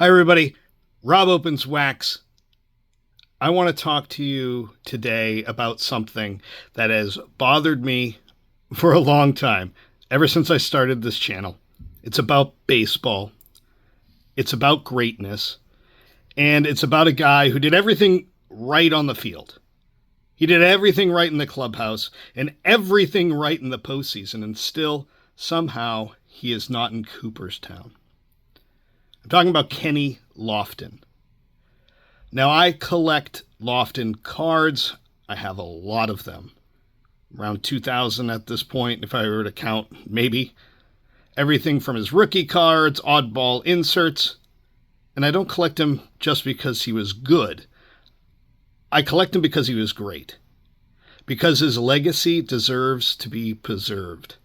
Hi, everybody. Rob Opens Wax. I want to talk to you today about something that has bothered me for a long time, ever since I started this channel. It's about baseball. It's about greatness. And it's about a guy who did everything right on the field. He did everything right in the clubhouse and everything right in the postseason, and still, somehow, he is not in Cooperstown. I'm talking about Kenny Lofton. Now, I collect Lofton cards. I have a lot of them. Around 2,000 at this point, if I were to count, maybe. Everything from his rookie cards, oddball inserts. And I don't collect him just because he was good. I collect him because he was great. Because his legacy deserves to be preserved.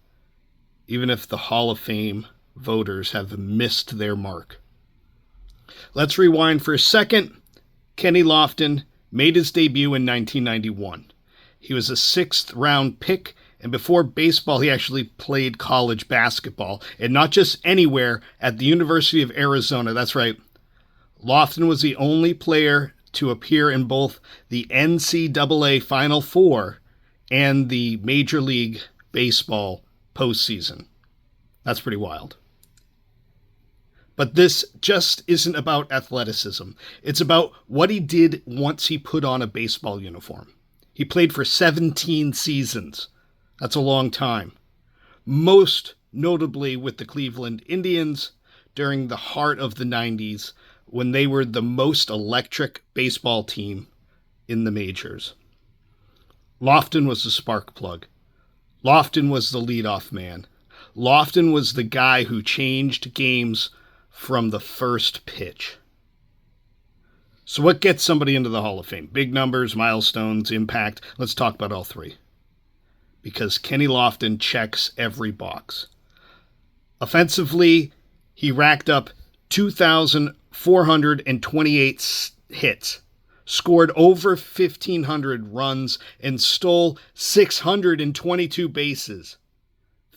Even if the Hall of Fame voters have missed their mark. Let's rewind for a second. Kenny Lofton made his debut in 1991. He was a 6th round pick, and before baseball, he actually played college basketball, and not just anywhere, at the University of Arizona. That's right. Lofton was the only player to appear in both the NCAA Final Four and the Major League Baseball postseason. That's pretty wild. But this just isn't about athleticism. It's about what he did once he put on a baseball uniform. He played for 17 seasons. That's a long time. Most notably with the Cleveland Indians during the heart of the 90s, when they were the most electric baseball team in the majors. Lofton was the spark plug. Lofton was the leadoff man. Lofton was the guy who changed games from the first pitch. So what gets somebody into the Hall of Fame? Big numbers, milestones, impact. Let's talk about all three. Because Kenny Lofton checks every box. Offensively, he racked up 2,428 hits, scored over 1,500 runs, and stole 622 bases.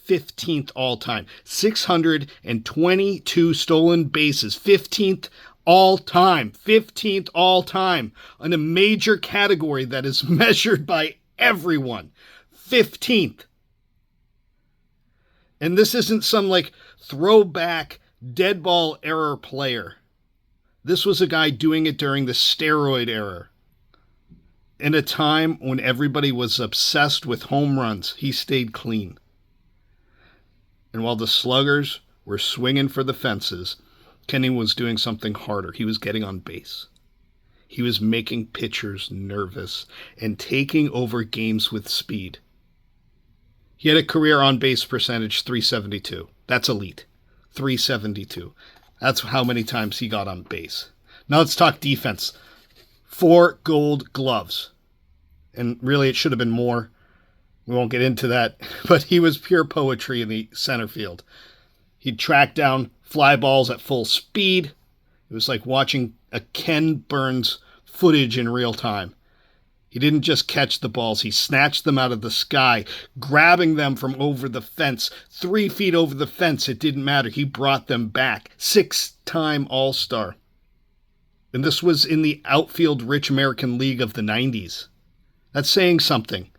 15th all-time. 622 stolen bases. 15th all-time. 15th all-time in a major category that is measured by everyone. 15th. And this isn't some like throwback dead ball era player. This was a guy doing it during the steroid era. In a time when everybody was obsessed with home runs, he stayed clean. And while the sluggers were swinging for the fences, Kenny was doing something harder. He was getting on base. He was making pitchers nervous and taking over games with speed. He had a career on-base percentage 372. That's elite. 372. That's how many times he got on base. Now let's talk defense. 4 gold gloves. And really it should have been more. We won't get into that, but he was pure poetry in the center field. He'd track down fly balls at full speed. It was like watching a Ken Burns footage in real time. He didn't just catch the balls, he snatched them out of the sky, grabbing them from over the fence. 3 feet over the fence, it didn't matter. He brought them back. 6-time All-Star. And this was in the outfield Rich American League of the 90s. That's saying something.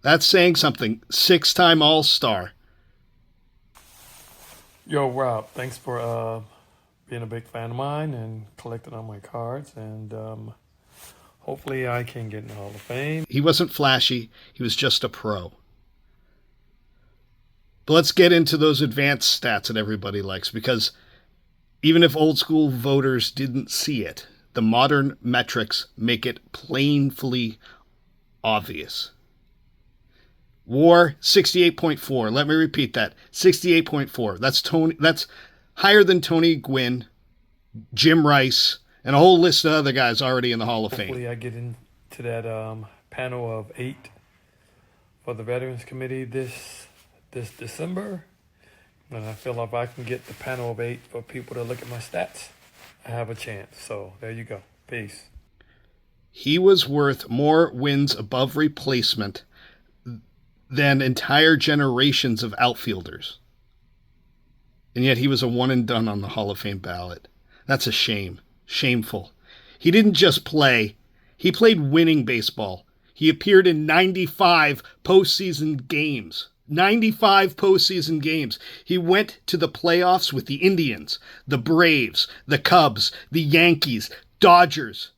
That's saying something. 6-time All-Star. Yo, Rob, thanks for being a big fan of mine and collecting all my cards. And hopefully I can get in the Hall of Fame. He wasn't flashy. He was just a pro. But let's get into those advanced stats that everybody likes, because even if old school voters didn't see it, the modern metrics make it plainly obvious. WAR 68.4. Let me repeat that. 68.4. That's higher than Tony Gwynn, Jim Rice, and a whole list of other guys already in the Hall of Fame. Hopefully I get into that panel of 8 for the Veterans Committee this December. And I feel if I can get the panel of 8 for people to look at my stats, I have a chance. So there you go. Peace. He was worth more wins above replacement than entire generations of outfielders. And yet he was a one and done on the Hall of Fame ballot. That's a shame. Shameful. He didn't just play, he played winning baseball. He appeared in 95 postseason games. 95 postseason games. He went to the playoffs with the Indians, the Braves, the Cubs, the Yankees, Dodgers.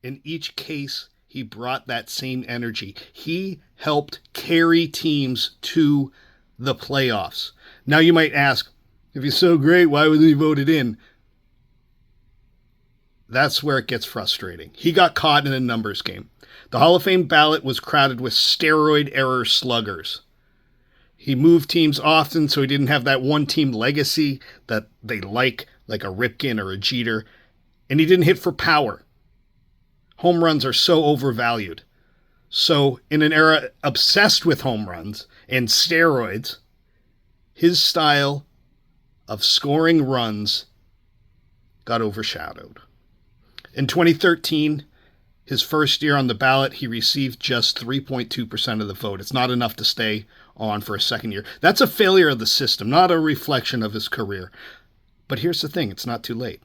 In each case, he brought that same energy. He helped carry teams to the playoffs. Now you might ask, if he's so great, why wasn't he voted in? That's where it gets frustrating. He got caught in a numbers game. The Hall of Fame ballot was crowded with steroid era sluggers. He moved teams often, so he didn't have that one team legacy that they like a Ripken or a Jeter. And he didn't hit for power. Home runs are so overvalued. So in an era obsessed with home runs and steroids, his style of scoring runs got overshadowed. In 2013, his first year on the ballot, he received just 3.2% of the vote. It's not enough to stay on for a second year. That's a failure of the system, not a reflection of his career. But here's the thing, it's not too late.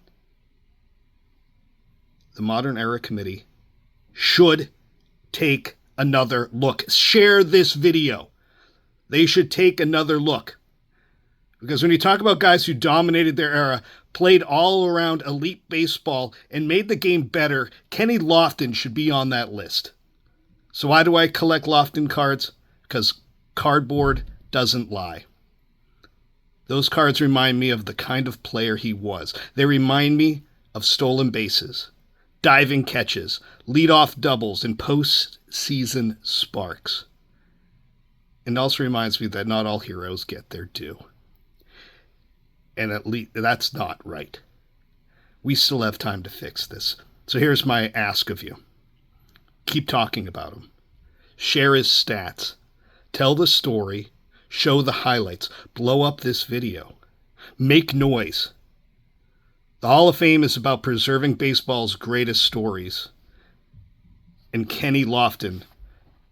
The Modern Era Committee should take another look. Share this video. They should take another look. Because when you talk about guys who dominated their era, played all around elite baseball, and made the game better, Kenny Lofton should be on that list. So why do I collect Lofton cards? Because cardboard doesn't lie. Those cards remind me of the kind of player he was. They remind me of stolen bases, diving catches, leadoff doubles, and postseason sparks. And also reminds me that not all heroes get their due. And at least that's not right. We still have time to fix this. So here's my ask of you. Keep talking about him. Share his stats. Tell the story. Show the highlights. Blow up this video. Make noise. The Hall of Fame is about preserving baseball's greatest stories. And Kenny Lofton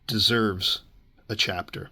deserves a chapter.